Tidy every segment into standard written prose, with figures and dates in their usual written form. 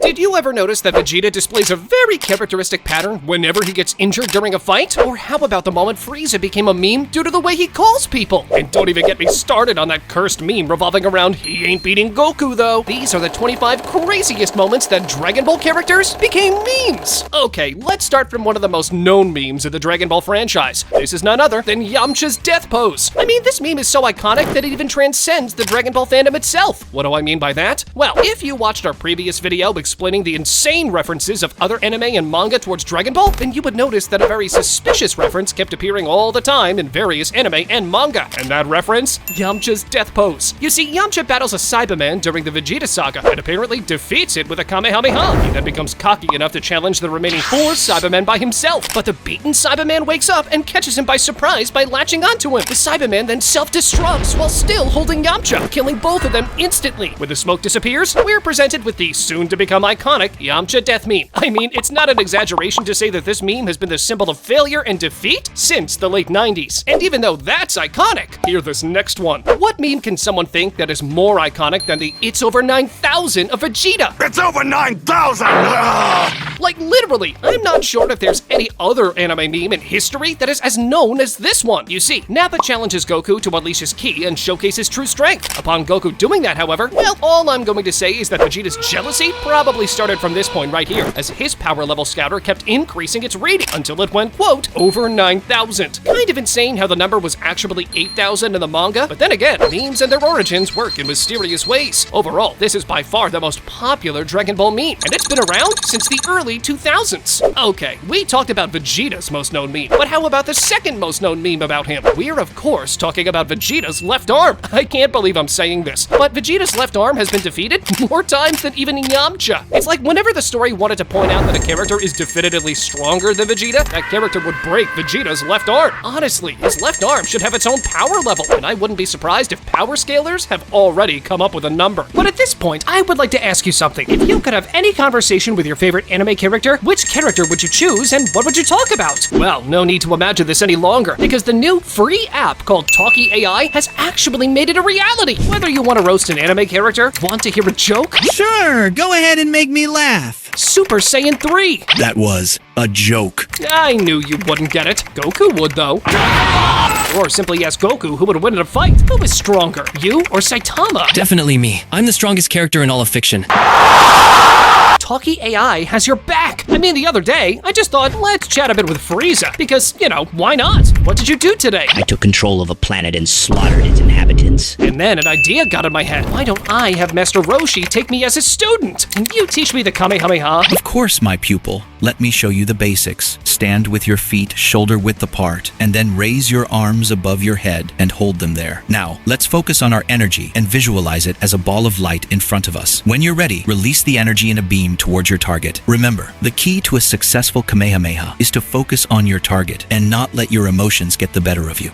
Did you ever notice that Vegeta displays a very characteristic pattern whenever he gets injured during a fight? Or how about the moment Frieza became a meme due to the way he calls people? And don't even get me started on that cursed meme revolving around "he ain't beating Goku though." These are the 25 craziest moments that Dragon Ball characters became memes. Okay, let's start from one of the most known memes in the Dragon Ball franchise. This is none other than Yamcha's death pose. I mean, this meme is so iconic that it even transcends the Dragon Ball fandom itself. What do I mean by that? Well, if you watched our previous video explaining the insane references of other anime and manga towards Dragon Ball, then you would notice that a very suspicious reference kept appearing all the time in various anime and manga. And that reference? Yamcha's death pose. You see, Yamcha battles a Cyberman during the Vegeta saga and apparently defeats it with a Kamehameha. He then becomes cocky enough to challenge the remaining 4 Cybermen by himself, but the beaten Cyberman wakes up and catches him by surprise by latching onto him. The Cyberman then self-destructs while still holding Yamcha, killing both of them instantly. When the smoke disappears, we're presented with the soon-to-become iconic Yamcha death meme. I mean, it's not an exaggeration to say that this meme has been the symbol of failure and defeat since the late 90s. And even though that's iconic, hear this next one. What meme can someone think that is more iconic than the "It's over 9,000" of Vegeta? It's over 9,000! Like literally, I'm not sure if there's any other anime meme in history that is as known as this one. You see, Nappa challenges Goku to unleash his ki and showcase his true strength. Upon Goku doing that, however, well, all I'm going to say is that Vegeta's jealousy probably started from this point right here, as his power level scouter kept increasing its reading until it went, quote, over 9,000. Kind of insane how the number was actually 8,000 in the manga, but then again, memes and their origins work in mysterious ways. Overall, this is by far the most popular Dragon Ball meme, and it's been around since the early 2000s. Okay, we talked about Vegeta's most known meme, but how about the second most known meme about him? We're of course talking about Vegeta's left arm. I can't believe I'm saying this, but Vegeta's left arm has been defeated more times than even Yamcha. It's like whenever the story wanted to point out that a character is definitively stronger than Vegeta, that character would break Vegeta's left arm. Honestly, his left arm should have its own power level, and I wouldn't be surprised if power scalers have already come up with a number. But at this point, I would like to ask you something. If you could have any conversation with your favorite anime character, which character would you choose and what would you talk about? Well, no need to imagine this any longer, because the new free app called Talkie AI has actually made it a reality. Whether you want to roast an anime character, want to hear a joke? Sure, go ahead and make me laugh. Super Saiyan 3. That was a joke. I knew you wouldn't get it. Goku would, though. Or simply ask Goku who would win in a fight. Who is stronger, you or Saitama? Definitely me. I'm the strongest character in all of fiction. Talkie AI has your back. I mean, the other day, I just thought, let's chat a bit with Frieza, because, you know, why not? What did you do today? I took control of a planet and slaughtered its inhabitants. And then an idea got in my head. Why don't I have Master Roshi take me as a student? Can you teach me the Kamehameha? Of course, my pupil. Let me show you the basics. Stand with your feet shoulder width apart, and then raise your arms above your head and hold them there. Now, let's focus on our energy and visualize it as a ball of light in front of us. When you're ready, release the energy in a beam towards your target. Remember, the key to a successful Kamehameha is to focus on your target and not let your emotions get the better of you.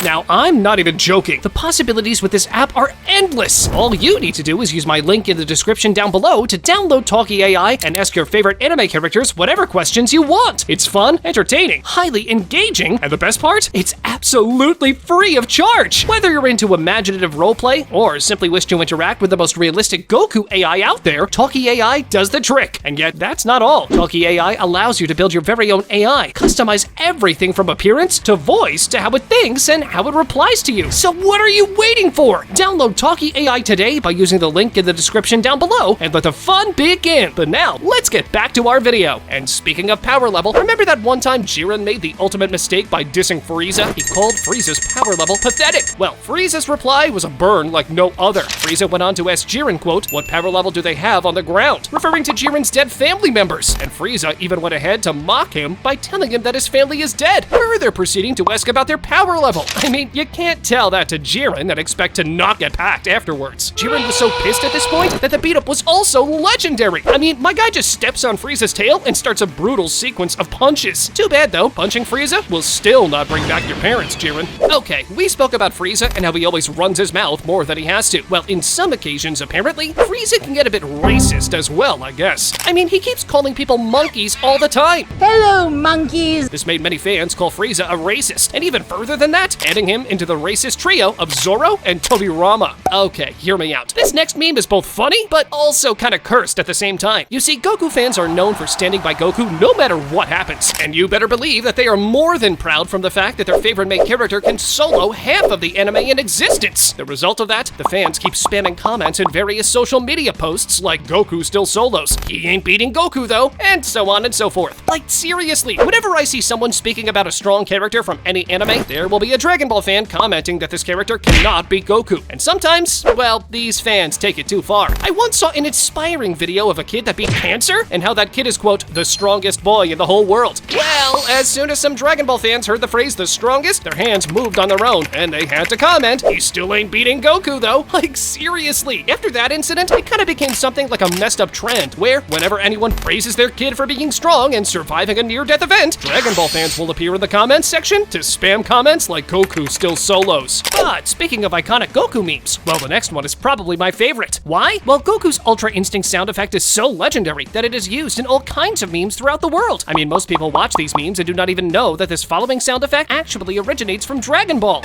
Now, I'm not even joking. The possibilities with this app are endless. All you need to do is use my link in the description down below to download Talkie AI and ask your favorite anime characters whatever questions you want. It's fun, entertaining, highly engaging, and the best part? It's absolutely free of charge. Whether you're into imaginative roleplay or simply wish to interact with the most realistic Goku AI out there, Talkie AI does the trick. And yet, that's not all. Talkie AI allows you to build your very own AI, customize everything from appearance to voice to how it thinks and how it replies to you. So what are you waiting for? Download Talkie AI today by using the link in the description down below and let the fun begin. But now, let's get back to our video. And speaking of power level, remember that one time Jiren made the ultimate mistake by dissing Frieza? He called Frieza's power level pathetic. Well, Frieza's reply was a burn like no other. Frieza went on to ask Jiren, quote, what power level do they have on the ground? Referring to Jiren's dead family members. And Frieza even went ahead to mock him by telling him that his family is dead, further proceeding to ask about their power level. I mean, you can't tell that to Jiren and expect to not get packed afterwards. Jiren was so pissed at this point that the beat-up was also legendary. I mean, my guy just steps on Frieza's tail and starts a brutal sequence of punches. Too bad though, punching Frieza will still not bring back your parents, Jiren. Okay, we spoke about Frieza and how he always runs his mouth more than he has to. Well, in some occasions, apparently, Frieza can get a bit racist as well, I guess. I mean, he keeps calling people monkeys all the time. Hello, monkeys! This made many fans call Frieza a racist, and even further than that, adding him into the racist trio of Zoro and Tobirama. Okay, hear me out. This next meme is both funny, but also kind of cursed at the same time. You see, Goku fans are known for standing by Goku no matter what happens, and you better believe that they are more than proud from the fact that their favorite main character can solo half of the anime in existence. The result of that, the fans keep spamming comments in various social media posts like Goku still solos, he ain't beating Goku though, and so on and so forth. Like seriously, whenever I see someone speaking about a strong character from any anime, there will be a Dragon Ball fan commenting that this character cannot beat Goku. And sometimes, well, these fans take it too far. I once saw an inspiring video of a kid that beat cancer, and how that kid is, quote, the strongest boy in the whole world. Well, as soon as some Dragon Ball fans heard the phrase the strongest, their hands moved on their own, and they had to comment, he still ain't beating Goku though. Like seriously, after that incident, it kind of became something like a messed up trend, where whenever anyone praises their kid for being strong and surviving a near-death event, Dragon Ball fans will appear in the comments section to spam comments like Goku still solos. But speaking of iconic Goku memes, well, the next one is probably my favorite. Why? Well, Goku's Ultra Instinct sound effect is so legendary that it is used in all kinds of memes throughout the world. I mean, most people watch these memes and do not even know that this following sound effect actually originates from Dragon Ball.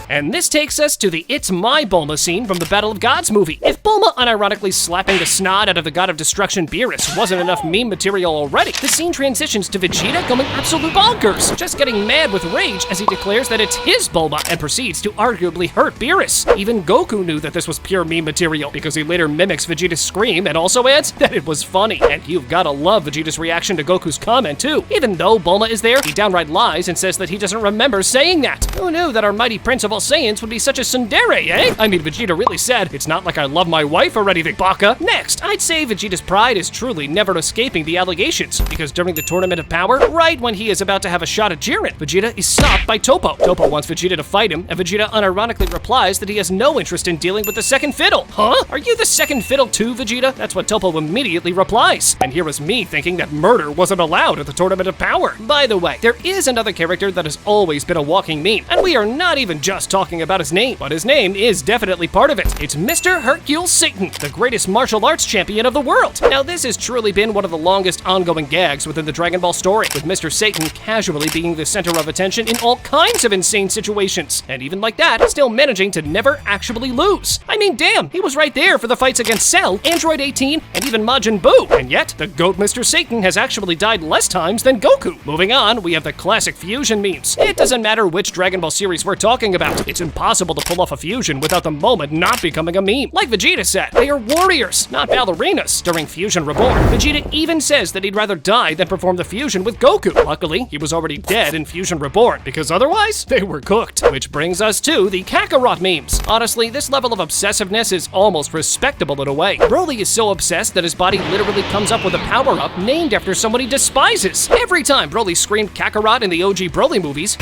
And this takes us to the It's My Bulma scene from the Battle of Gods movie. If Bulma unironically slapping the snot out of the god of destruction Beerus wasn't enough meme material already, the scene transitions to Vegeta going absolute bonkers, just getting mad with rage as he declares that it's his Bulma and proceeds to arguably hurt Beerus. Even Goku knew that this was pure meme material because he later mimics Vegeta's scream and also adds that it was funny. And you've gotta love Vegeta's reaction to Goku's comment too. Even though Bulma is there, he downright lies and says that he doesn't remember saying that. Who knew that our mighty prince of all Saiyans would be such a tsundere, eh? I mean, Vegeta really said, it's not like I love my wife or anything, baka. Next, I'd say Vegeta's pride is truly never escaping the allegations, because during the Tournament of Power, right when he is about to have a shot at Jiren, Vegeta is stopped by Toppo. Toppo wants Vegeta to fight him, and Vegeta unironically replies that he has no interest in dealing with the second fiddle. Huh? Are you the second fiddle too, Vegeta? That's what Toppo immediately replies. And here was me thinking that murder wasn't allowed at the Tournament of Power. By the way, there is another character that has always been a walking meme, and we are not even just talking about his name, but his name is definitely part of it. It's Mr. Hercule Satan, the greatest martial arts champion of the world. Now, this has truly been one of the longest ongoing gags within the Dragon Ball story, with Mr. Satan casually being the center of attention in all kinds of insane situations, and even like that, still managing to never actually lose. I mean, damn, he was right there for the fights against Cell, Android 18, and even Majin Buu, and yet, the GOAT Mr. Satan has actually died less times than Goku. Moving on, we have the classic fusion memes. It doesn't matter which Dragon Ball series we're talking about, it's impossible to pull off a fusion without the moment not becoming a meme. Like Vegeta said, they are warriors, not ballerinas. During Fusion Reborn, Vegeta even says that he'd rather die than perform the fusion with Goku. Luckily, he was already dead in Fusion Reborn, because otherwise, they were cooked. Which brings us to the Kakarot memes. Honestly, this level of obsessiveness is almost respectable in a way. Broly is so obsessed that his body literally comes up with a power-up named after someone he despises. Every time Broly screamed Kakarot in the OG Broly movies,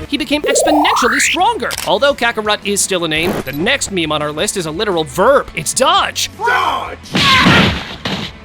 he became exponentially stronger. Although Kakarot is still a name, the next meme on our list is a literal verb. It's dodge. Dodge!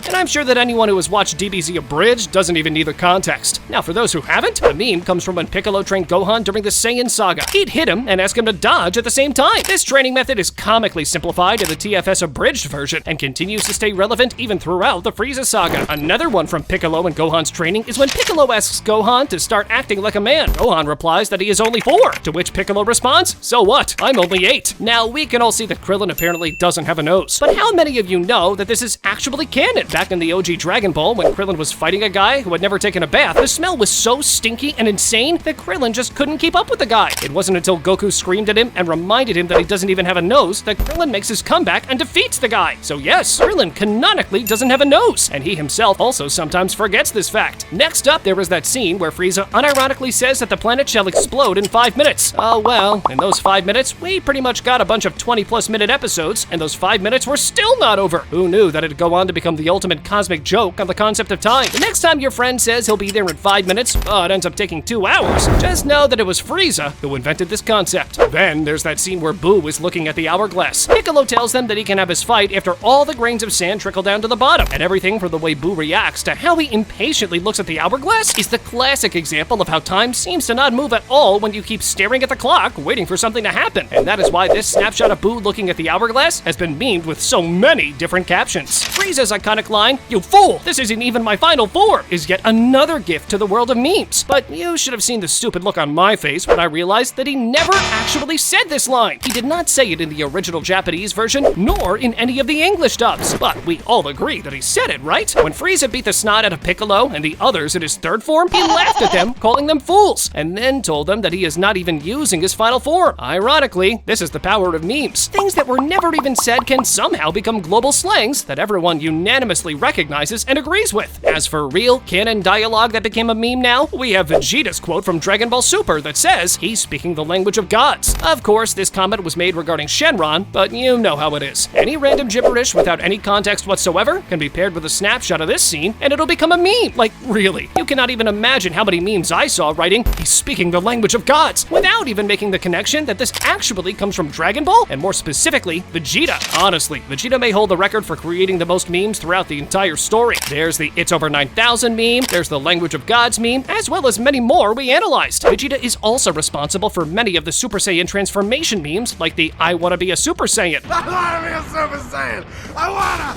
And I'm sure that anyone who has watched DBZ Abridged doesn't even need the context. Now, for those who haven't, the meme comes from when Piccolo trained Gohan during the Saiyan saga. He'd hit him and ask him to dodge at the same time. This training method is comically simplified in the TFS Abridged version and continues to stay relevant even throughout the Frieza saga. Another one from Piccolo and Gohan's training is when Piccolo asks Gohan to start acting like a man. Gohan replies that he is only 4, to which Piccolo responds, so what? I'm only 8. Now, we can all see that Krillin apparently doesn't have a nose. But how many of you know that this is actually canon? Back in the OG Dragon Ball, when Krillin was fighting a guy who had never taken a bath, the smell was so stinky and insane that Krillin just couldn't keep up with the guy. It wasn't until Goku screamed at him and reminded him that he doesn't even have a nose that Krillin makes his comeback and defeats the guy. So yes, Krillin canonically doesn't have a nose, and he himself also sometimes forgets this fact. Next up, there was that scene where Frieza unironically says that the planet shall explode in 5 minutes. Oh well, in those 5 minutes, we pretty much got a bunch of 20+ minute episodes, and those 5 minutes were still not over. Who knew that it'd go on to become the ultimate cosmic joke on the concept of time? The next time your friend says he'll be there in 5 minutes, it ends up taking 2 hours. Just know that it was Frieza who invented this concept. Then there's that scene where Buu is looking at the hourglass. Piccolo tells them that he can have his fight after all the grains of sand trickle down to the bottom, and everything from the way Buu reacts to how he impatiently looks at the hourglass is the classic example of how time seems to not move at all when you keep staring at the clock, waiting for something to happen. And that is why this snapshot of Buu looking at the hourglass has been memed with so many different captions. Frieza's iconic line, "You fool, this isn't even my final form," is yet another gift to the world of memes. But you should have seen the stupid look on my face when I realized that he never actually said this line. He did not say it in the original Japanese version, nor in any of the English dubs. But we all agree that he said it, right? When Frieza beat the snot out of Piccolo and the others in his third form, he laughed at them, calling them fools, and then told them that he is not even using his final form. Ironically, this is the power of memes. Things that were never even said can somehow become global slangs that everyone unanimously recognizes and agrees with. As for real canon dialogue that became a meme now, we have Vegeta's quote from Dragon Ball Super that says he's speaking the language of gods. Of course, this comment was made regarding Shenron, but you know how it is. Any random gibberish without any context whatsoever can be paired with a snapshot of this scene, and it'll become a meme. Like, really? You cannot even imagine how many memes I saw writing, "He's speaking the language of gods," without even making the connection that this actually comes from Dragon Ball, and more specifically, Vegeta. Honestly, Vegeta may hold the record for creating the most memes throughout the entire story. There's the "It's over 9,000" meme, there's the language of gods meme, as well as many more we analyzed. Vegeta is also responsible for many of the Super Saiyan transformation memes, like the "I wanna be a Super Saiyan." I wanna be a Super Saiyan! I wanna!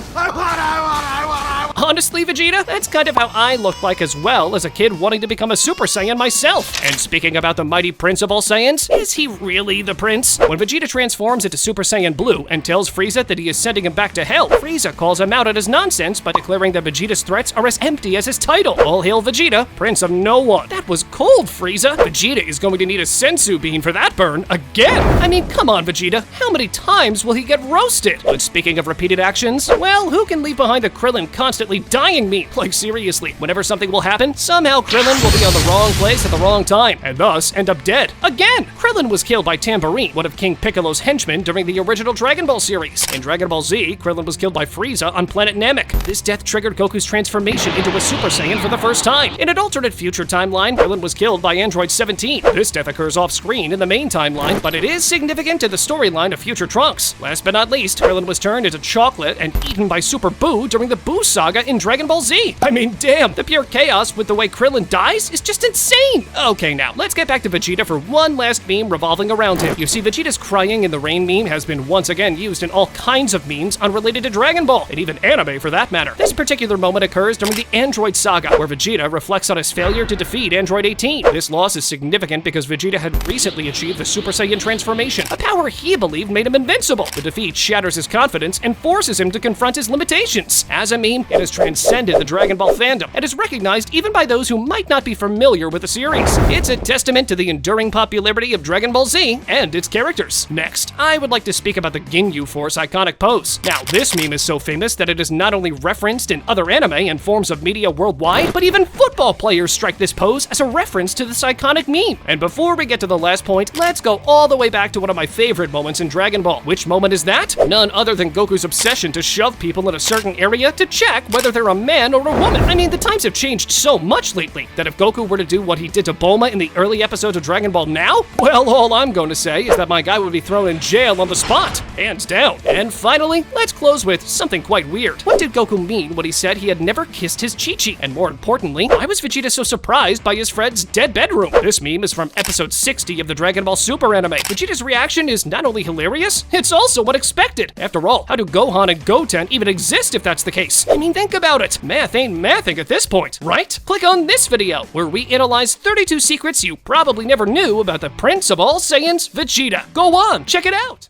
Honestly, Vegeta, that's kind of how I looked like as well as a kid wanting to become a Super Saiyan myself. And speaking about the mighty Prince of all Saiyans, is he really the prince? When Vegeta transforms into Super Saiyan Blue and tells Frieza that he is sending him back to hell, Frieza calls him out at his nonsense by declaring that Vegeta's threats are as empty as his title. All hail Vegeta, Prince of no one. That was cold, Frieza. Vegeta is going to need a sensu bean for that burn again. I mean, come on, Vegeta. How many times will he get roasted? But speaking of repeated actions, well, who can leave behind the Krillin constantly dying meme? Like, seriously, whenever something will happen, somehow Krillin will be on the wrong place at the wrong time, and thus end up dead. Again! Krillin was killed by Tambourine, one of King Piccolo's henchmen during the original Dragon Ball series. In Dragon Ball Z, Krillin was killed by Frieza on planet Namek. This death triggered Goku's transformation into a Super Saiyan for the first time. In an alternate future timeline, Krillin was killed by Android 17. This death occurs off-screen in the main timeline, but it is significant to the storyline of future Trunks. Last but not least, Krillin was turned into chocolate and eaten by Super Buu during the Buu saga in Dragon Ball Z. I mean, damn, the pure chaos with the way Krillin dies is just insane! Okay, now, let's get back to Vegeta for one last meme revolving around him. You see, Vegeta's crying in the rain meme has been once again used in all kinds of memes unrelated to Dragon Ball, and even anime for that matter. This particular moment occurs during the Android saga, where Vegeta reflects on his failure to defeat Android 18. This loss is significant because Vegeta had recently achieved the Super Saiyan transformation, a power he believed made him invincible. The defeat shatters his confidence and forces him to confront his limitations. As a meme, it has transcended the Dragon Ball fandom and is recognized even by those who might not be familiar with the series. It's a testament to the enduring popularity of Dragon Ball Z and its characters. Next, I would like to speak about the Ginyu Force iconic pose. Now, this meme is so famous that it is not only referenced in other anime and forms of media worldwide, but even football players strike this pose as a reference to this iconic meme. And before we get to the last point, let's go all the way back to one of my favorite moments in Dragon Ball. Which moment is that? None other than Goku's obsession to shove people in a certain area to check whether they're a man or a woman. I mean, the times have changed so much lately that if Goku were to do what he did to Bulma in the early episodes of Dragon Ball now, well, all I'm going to say is that my guy would be thrown in jail on the spot, hands down. And finally, let's close with something quite weird. What did Goku mean when he said he had never kissed his Chi-Chi? And more importantly, why was Vegeta so surprised by his friend's dead bedroom? This meme is from episode 60 of the Dragon Ball Super anime. Vegeta's reaction is not only hilarious, it's also unexpected. After all, how do Gohan and Goten even exist if that's the case? I mean, think about it. Math ain't mathing at this point, right? Click on this video, where we analyze 32 secrets you probably never knew about the Prince of all Saiyans, Vegeta. Go on, check it out!